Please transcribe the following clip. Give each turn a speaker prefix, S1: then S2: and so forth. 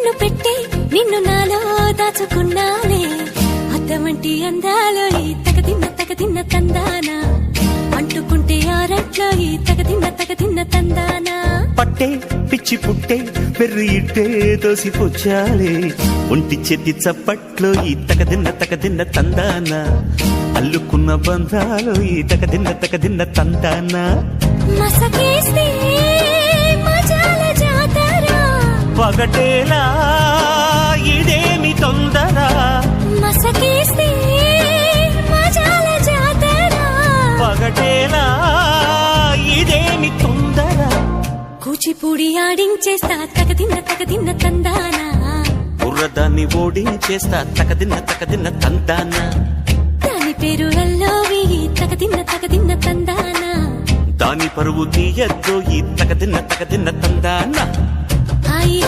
S1: కన్ను పెట్టే నిన్ను నాలో దాచుకున్నానే అద్దమంటి అందాలో ఈ తగదిన్న తందానా అంటుకుంటే ఆరట్లో ఈ తగదిన్న తందానా
S2: పట్టే పిచ్చి పుట్టే పెర్రి ఇట్టే దోసిపుచ్చాలే ఒంటి చెట్టి చప్పట్లో ఈ తగదిన్న తందానా అల్లుకున్న బంధాలు ఈ తగదిన్న తందానా
S1: మసకేస్తే మజాల జాతర
S2: పగటేలా ఇదేమి తొందర
S1: మసకేస్తే మజాల జాతర
S2: పగటేలా ఇదేమి తొందర
S1: కూచిపూడి ఆడించేస్తా తగదిన్న తందానా
S2: బుర్రదాన్ని ఓడించేస్తా తగదిన్న తందానా
S1: దాని పేరు అల్లోవి తగదిన్న తందానా
S2: దాని పరువు తీయద్దు ఈ తగదిన్న తందానా